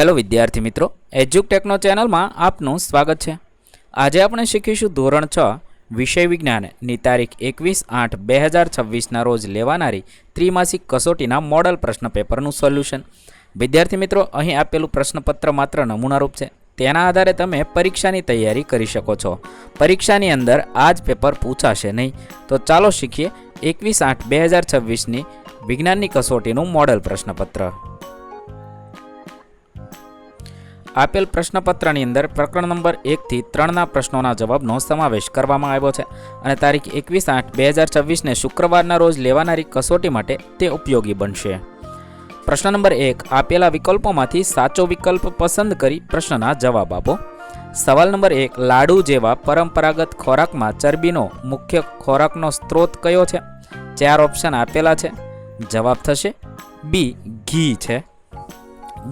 Hello વિદ્યાર્થી મિત્રો, એજ્યુકટેકનો ચેનલમાં આપનું સ્વાગત છે। આજે આપણે શીખીશું ધોરણ 6 વિષય વિજ્ઞાનની તારીખ 21/8/2026ના રોજ લેવાનારી ત્રિમાસિક કસોટીના મોડલ પ્રશ્ન પેપરનું સોલ્યુશન। વિદ્યાર્થી મિત્રો, અહીં આપેલું પ્રશ્નપત્ર માત્ર નમૂનારૂપ છે। તેના આધારે તમે પરીક્ષાની તૈયારી કરી શકો છો। પરીક્ષાની અંદર આ જ પેપર પૂછાશે નહીં। તો ચાલો શીખીએ 21/8/2026ની વિજ્ઞાનની કસોટીનું મોડલ પ્રશ્નપત્ર। આપેલ પ્રશ્નપત્રની અંદર પ્રકરણ નંબર 1 થી 3ના પ્રશ્નોના જવાબનો સમાવેશ કરવામાં આવ્યો છે અને તારીખ 21/8/2026ને શુક્રવારના રોજ લેવાનારી કસોટી માટે તે ઉપયોગી બનશે। પ્રશ્ન નંબર 1, આપેલા વિકલ્પોમાંથી સાચો વિકલ્પ પસંદ કરી પ્રશ્નના જવાબ આપો। સવાલ નંબર 1, લાડુ જેવા પરંપરાગત ખોરાકમાં ચરબીનો મુખ્ય ખોરાકનો સ્ત્રોત કયો છે? 4 ઓપ્શન આપેલા છે। જવાબ થશે બી, ઘી છે।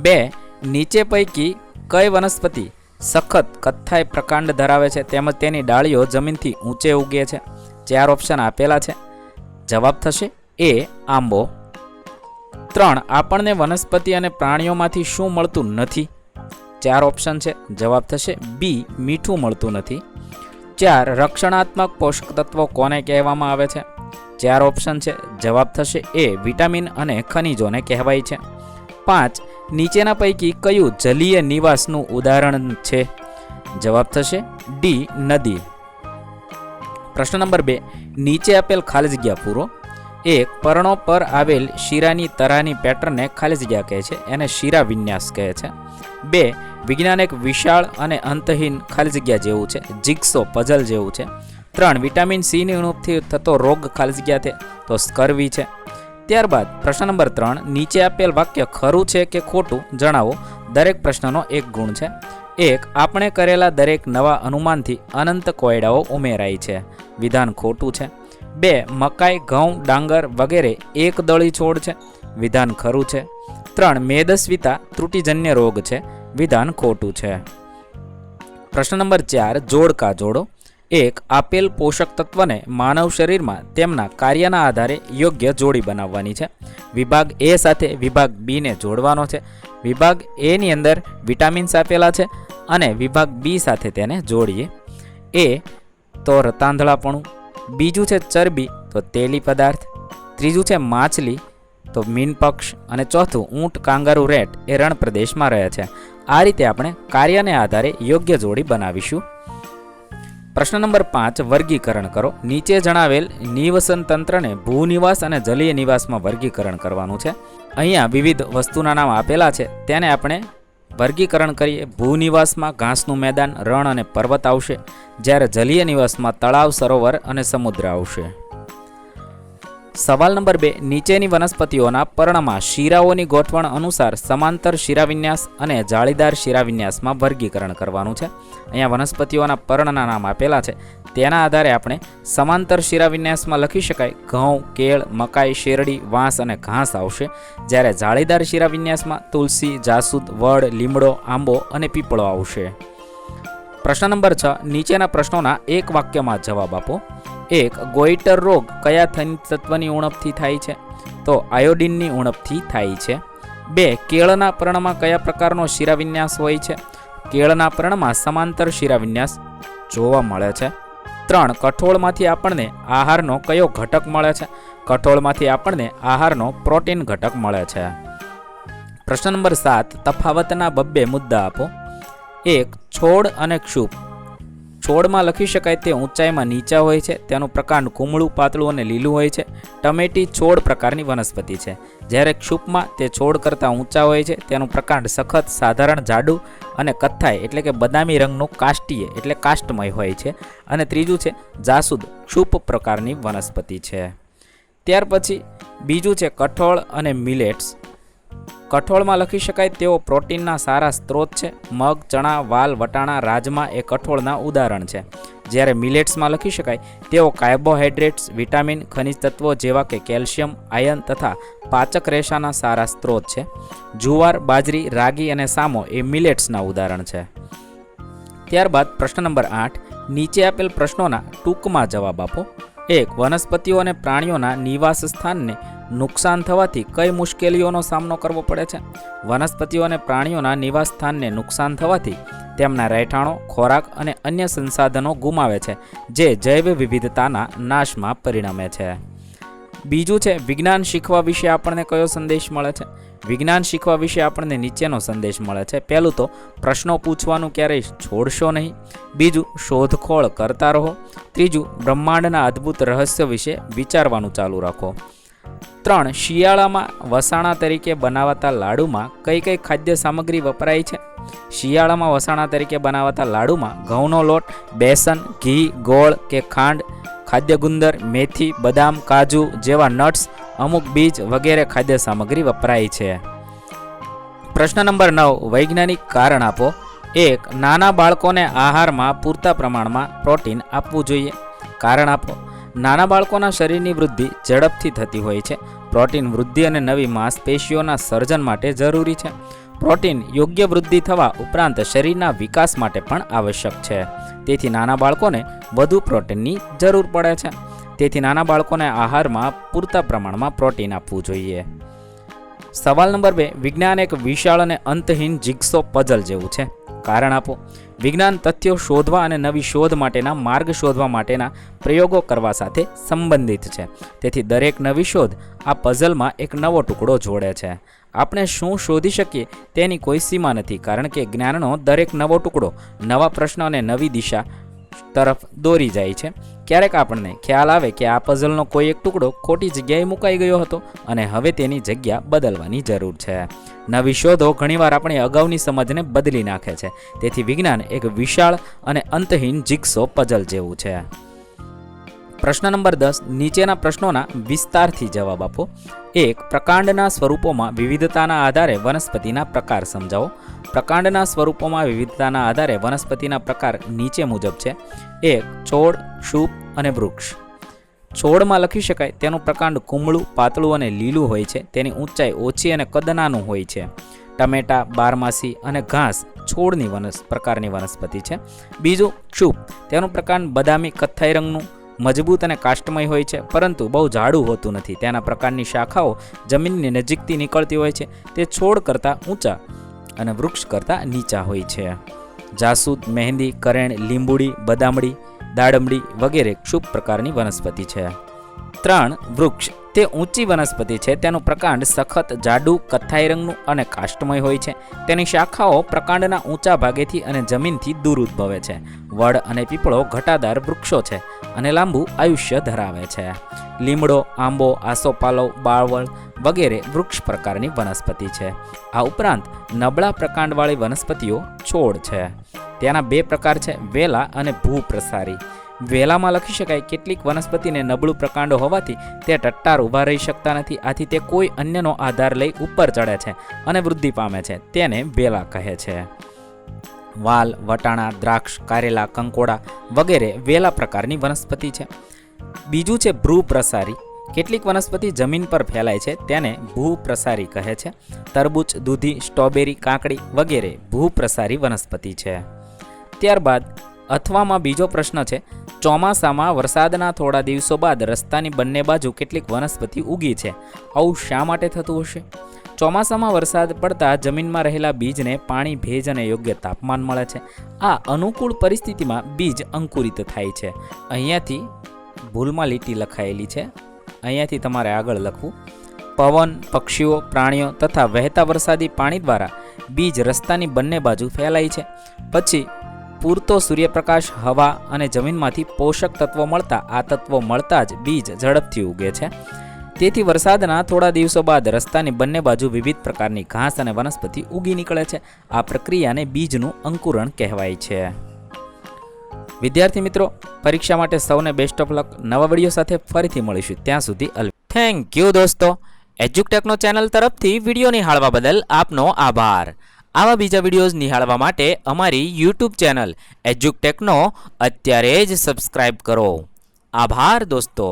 2, નીચે પૈકી કઈ વનસ્પતિ સખત કથ્થાઈ પ્રકાંડ ધરાવે છે તેમજ તેની ડાળીઓ જમીનથી ઊંચે ઉગે છે? 4 ઓપ્શન આપેલા છે। જવાબ થશે એ, આંબો। 3, આપણને વનસ્પતિ અને પ્રાણીઓમાંથી શું મળતું નથી? 4 ઓપ્શન છે। જવાબ થશે બી, મીઠું મળતું નથી। 4, રક્ષણાત્મક પોષક તત્વો કોને કહેવામાં આવે છે? 4 ઓપ્શન છે। જવાબ થશે એ, વિટામિન અને ખનિજોને કહેવાય છે। 5, નીચેના પૈકી કયું જલીય નિવાસનું ઉદાહરણ છે? જવાબ થશે ડી, નદી। પ્રશ્ન નંબર 2, નીચે આપેલ ખાલી જગ્યા પૂરો। 1, પર્ણો પર આવેલ શીરાની તરાની પેટર્નને ખાલી જગ્યા કહે છે, એને શીરા વિન્યાસ કહે છે। 2, વિજ્ઞાન એક વિશાળ અને અંતહીન ખાલી જગ્યા જેવું છે, જિગ્સો પઝલ જેવું છે। 3, વિટામિન સીની ઉણપથી થતો રોગ ખાલી જગ્યા છે, તો સ્કર્વી છે। ત્યારબાદ પ્રશ્ન નંબર 3, નીચે આપેલ વાક્ય ખરું છે કે ખોટું જણાવો। દરેક પ્રશ્નનો એક ગુણ છે। 1, આપણે કરેલા દરેક નવા અનુમાનથી અનંત કોયડાઓ ઉમેરાય છે, વિધાન ખોટું છે। 2, મકાઈ, ઘઉં, ડાંગર વગેરે એક દળી છોડ છે, વિધાન ખરું છે। 3, મેદસ્વીતા ત્રુટિજન્ય રોગ છે, વિધાન ખોટું છે। પ્રશ્ન નંબર 4, જોડકા જોડો। 1, આપેલ પોષક તત્વને માનવ શરીરમાં તેમના કાર્યના આધારે યોગ્ય જોડી બનાવવાની છે। વિભાગ એ સાથે વિભાગ બી ને જોડવાનો છે। વિભાગ એ ની અંદર વિટામિન્સ આપેલા છે અને વિભાગ બી સાથે તેને જોડીએ। એ તો રતાંધળાપણું, બીજું છે ચરબી તો તેલી પદાર્થ, ત્રીજું છે માછલી તો મીનપક્ષ અને ચોથું ઊંટ કાંગારૂ રેટ એ રણ પ્રદેશમાં રહે છે। આ રીતે આપણે કાર્યને આધારે યોગ્ય જોડી બનાવીશું। પ્રશ્ન નંબર 5, વર્ગીકરણ કરો। નીચે જણાવેલ નિવસન તંત્રને ભૂનિવાસ અને જલીય નિવાસમાં વર્ગીકરણ કરવાનું છે। અહીંયા વિવિધ વસ્તુના નામ આપેલા છે, તેને આપણે વર્ગીકરણ કરીએ। ભૂનિવાસમાં ઘાસનું મેદાન, રણ અને પર્વત આવશે, જ્યારે જલીય નિવાસમાં તળાવ, સરોવર અને સમુદ્ર આવશે। સવાલ નંબર 2, નીચેની વનસ્પતિઓના પર્ણમાં શીરાઓની ગોઠવણ અનુસાર સમાંતર શિરાવિન્યાસ અને જાળીદાર શિરાવિન્યાસમાં વર્ગીકરણ કરવાનું છે। અહીંયા વનસ્પતિઓના પર્ણના નામ આપેલા છે, તેના આધારે આપણે સમાંતર શિરાવિન્યાસમાં લખી શકાય ઘઉં, કેળ, મકાઈ, શેરડી, વાંસ અને ઘાસ આવશે, જ્યારે જાળીદાર શિરાવિન્યાસમાં તુલસી, જાસૂદ, વડ, લીમડો, આંબો અને પીપળો આવશે। પ્રશ્ન નંબર 6, નીચેના પ્રશ્નોના એક વાક્યમાં જવાબ આપો। 1, ગોઈટર રોગ કયા ખનિજ તત્વની ઉણપથી થાય છે? તો આયોડિનની ઉણપથી થાય છે। 2, કેળના પર્ણમાં કયા પ્રકારનો શિરાવિન્યાસ હોય છે? કેળના પર્ણમાં સમાંતર શિરાવિન્યાસ જોવા મળે છે। 3, કઠોળમાંથી આપણને આહારનો કયો ઘટક મળે છે? કઠોળમાંથી આપણને આહારનો પ્રોટીન ઘટક મળે છે। પ્રશ્ન નંબર 7, તફાવતના 2 મુદ્દા આપો। 1, છોડ અને ક્ષુપ। છોડમાં લખી શકાય તે ઊંચાઈમાં નીચા હોય છે, તેનું પ્રકાંડ કુમળું, પાતળું અને લીલું હોય છે। ટમેટી છોડ પ્રકારની વનસ્પતિ છે, જ્યારે ક્ષુપમાં તે છોડ કરતાં ઊંચા હોય છે, તેનું પ્રકાંડ સખત, સાધારણ, જાડું અને કથ્થાઈ એટલે કે બદામી રંગનું કાષ્ટીય એટલે કાષ્ટમય હોય છે। અને ત્રીજું છે જાસૂદ, ક્ષુપ પ્રકારની વનસ્પતિ છે। ત્યાર પછી બીજું છે કઠોળ અને મિલેટ્સ। કઠોળમાં લખી શકાય તેઓ પ્રોટીનના સારા સ્ત્રોત છે। મગ, ચણા, વાલ, વટાણા, રાજમા એ કઠોળના ઉદાહરણ છે, જ્યારે મિલેટ્સમાં લખી શકાય તેઓ કાર્બોહાઈડ્રેટ્સ, વિટામિન, ખનિજ તત્વો જેવા કે કેલ્શિયમ, આયર્ન તથા પાચક રેશાના સારા સ્ત્રોત છે। જુવાર, બાજરી, રાગી અને સામો એ મિલેટ્સના ઉદાહરણ છે। ત્યારબાદ પ્રશ્ન નંબર 8, નીચે આપેલ પ્રશ્નોના ટૂંકમાં જવાબ આપો। 1, વનસ્પતિઓ અને પ્રાણીઓના નિવાસ સ્થાનને નુકસાન થવાથી કઈ મુશ્કેલીઓનો સામનો કરવો પડે છે? વનસ્પતિઓ અને પ્રાણીઓના નિવાસસ્થાનને નુકસાન થવાથી તેમના રહેઠાણો, ખોરાક અને અન્ય સંસાધનો ગુમાવે છે, જે જૈવ વિવિધતાના નાશમાં પરિણમે છે. બીજું છે, વિજ્ઞાન શીખવા વિશે આપણને કયો સંદેશ મળે છે? વિજ્ઞાન શીખવા વિશે આપણને નીચેનો સંદેશ મળે છે. પહેલું તો, પ્રશ્નો પૂછવાનું ક્યારેય છોડશો નહીં. બીજું, શોધખોળ કરતા રહો. ત્રીજું, બ્રહ્માંડના અદ્ભુત રહસ્યો વિશે વિચારવાનું ચાલુ રાખો. 3. શિયાળામાં વસાણા તરીકે બનાવાતા લાડુમાં કઈ કઈ ખાદ્ય સામગ્રી વપરાય છે? શિયાળામાં વસાણા તરીકે બનાવાતા લાડુમાં ઘઉંનો લોટ, બેસન, ઘી, ગોળ કે ખાંડ, ખાદ્ય ગુંદર, મેથી, બદામ, કાજુ જેવા નટ્સ, અમુક બીજ વગેરે ખાદ્ય સામગ્રી વપરાય છે. પ્રશ્ન નંબર 9, વૈજ્ઞાનિક કારણ આપો. 1. નાના બાળકોને આહારમાં પૂરતા પ્રમાણમાં પ્રોટીન આપવું જોઈએ. કારણ આપો. નાના બાળકોના શરીરની વૃદ્ધિ ઝડપથી થતી હોય છે. પ્રોટીન વૃદ્ધિ અને નવી માંસપેશીઓના સર્જન માટે જરૂરી છે. પ્રોટીન યોગ્ય વૃદ્ધિ થવા ઉપરાંત શરીરના વિકાસ માટે પણ આવશ્યક છે. તેથી નાના બાળકોને વધુ પ્રોટીનની જરૂર પડે છે. તેથી નાના બાળકોને આહારમાં પૂરતા પ્રમાણમાં પ્રોટીન આપવું જોઈએ. સવાલ નંબર 2, વિજ્ઞાન એક વિશાળ અને અંતહીન જિગ્સો પઝલ જેવું છે. કારણ આપો. વિજ્ઞાન તથ્યો શોધવા અને નવી શોધ માટેના માર્ગ શોધવા માટેના પ્રયોગો કરવા સાથે સંબંધિત છે. તેથી દરેક નવી શોધ આ પઝલમાં એક નવો ટુકડો જોડે છે. આપણે શું શોધી શકીએ તેની કોઈ સીમા નથી, કારણ કે જ્ઞાનનો દરેક નવો ટુકડો નવા પ્રશ્નો અને નવી દિશા તરફ દોરી જાય છે. ક્યારેક આપણને ખ્યાલ આવે કે આ પઝલનો કોઈ એક ટુકડો ખોટી જગ્યાએ મુકાઈ ગયો હતો અને હવે તેની જગ્યા બદલવાની જરૂર છે. નવી શોધો ઘણીવાર આપણી અગાઉની સમજને બદલી નાખે છે. તેથી વિજ્ઞાન એક વિશાળ અને અંતહીન જિગ્સો પઝલ જેવું છે. પ્રશ્ન નંબર 10, નીચેના પ્રશ્નોના વિસ્તારથી જવાબ આપો. 1. પ્રકાંડના સ્વરૂપોમાં વિવિધતાના આધારે વનસ્પતિના પ્રકાર સમજાવો. પ્રકાંડના સ્વરૂપોમાં વિવિધતાના આધારે વનસ્પતિના પ્રકાર નીચે મુજબ છે. 1. છોડ, ક્ષુપ અને વૃક્ષ. છોડમાં લખી શકાય તેનું પ્રકાંડ કુમળું, પાતળું અને લીલું હોય છે. તેની ઊંચાઈ ઓછી અને કદ નાનું હોય છે. ટમેટા, બારમાસી અને ઘાસ છોડની પ્રકારની વનસ્પતિ છે. બીજું, ક્ષુપ. તેનું પ્રકાંડ બદામી કથ્થાઈ રંગનું, મજબૂત અને કાષ્ટમય હોય છે, પરંતુ બહુ જાડું હોતું નથી. તેના પ્રકારની શાખાઓ જમીનની નજીકથી નીકળતી હોય છે. તે છોડ કરતાં ઊંચા અને વૃક્ષ કરતાં નીચા હોય છે. જાસૂદ, મહેંદી, કરેણ, લીંબુડી, બદામડી, દાડમડી વગેરે ક્ષુપ પ્રકારની વનસ્પતિ છે. 3. વૃક્ષ. તે ઊંચી વનસ્પતિ છે. તેનું પ્રકાંડ સખત, જાડું, કથ્થાઈ રંગનું અને કાષ્ટમય હોય છે. તેની શાખાઓ પ્રકાંડના ઊંચા ભાગેથી અને જમીનથી દૂર ઉદ્ભવે છે. વડ અને પીપળો ઘટાદાર વૃક્ષો છે અને લાંબુ આયુષ્ય ધરાવે છે. લીમડો, આંબો, આસોપાલવ, બાવળ વગેરે વૃક્ષ પ્રકારની વનસ્પતિ છે. આ ઉપરાંત નબળા પ્રકાંડવાળી વનસ્પતિઓ છોડ છે. તેના 2 પ્રકાર છે, વેલા અને ભૂપ્રસારી. વેલામાં લખી શકાય કેટલીક વનસ્પતિને નબળું પ્રકાંડો હોવાથી તે ટટ્ટાર ઊભા રહી શકતા નથી. આથી તે કોઈ અન્યનો આધાર લઈ ઉપર ચડે છે અને વૃદ્ધિ પામે છે. તેને વેલા કહે છે. વાલ, વટાણા, દ્રાક્ષ, કારેલા, કંકોડા વગેરે વેલા પ્રકારની વનસ્પતિ છે. બીજું છે ભ્રૂપ્રસારી. કેટલીક વનસ્પતિ જમીન પર ફેલાય છે, તેને ભૂપ્રસારી કહે છે. તરબૂચ, દૂધી, સ્ટ્રોબેરી, કાકડી વગેરે ભૂપ્રસારી વનસ્પતિ છે. ત્યારબાદ અથવામાં બીજો પ્રશ્ન છે, ચોમાસામાં વરસાદના થોડા દિવસો બાદ રસ્તાની બંને બાજુ કેટલીક વનસ્પતિ ઉગી છે. આવું શા માટે થતું હશે? ચોમાસામાં વરસાદ પડતા જમીનમાં રહેલા બીજને પાણી, ભેજ અને યોગ્ય તાપમાન મળે છે. આ અનુકૂળ પરિસ્થિતિમાં બીજ અંકુરિત થાય છે. અહીંયાથી ભૂલમાં લીટી લખાયેલી છે, અહીંયાથી તમારે આગળ લખવું. પવન, પક્ષીઓ, પ્રાણીઓ તથા વહેતા વરસાદી પાણી દ્વારા બીજ રસ્તાની બંને બાજુ ફેલાય છે. પછી પૂરતો સૂર્યપ્રકાશ, હવા અને જમીનમાંથી પોષક તત્વો મળતા આ તત્વો મળતા જ બીજ ઝડપથી ઉગે છે. તેથી વરસાદના થોડા દિવસો બાદ રસ્તાની બંને બાજુ વિવિધ પ્રકારની ઘાસ અને વનસ્પતિ ઉગી નીકળે છે. આ પ્રક્રિયાને બીજનું અંકુરણ કહેવાય છે. વિદ્યાર્થી મિત્રો, પરીક્ષા માટે સૌને બેસ્ટ ઓફ લક. નવા વિડીયો સાથે ફરીથી મળીશું. ત્યાં સુધી થેન્ક યુ દોસ્તો. એજ્યુકટેકનો ચેનલ તરફથી વિડીયો નિહાળવા બદલ આપનો આભાર. આવા બીજા વિડીયોઝ નિહાળવા માટે અમારી YouTube ચેનલ એજ્યુકટેકનો અત્યારે જ સબસ્ક્રાઇબ કરો. આભાર દોસ્તો.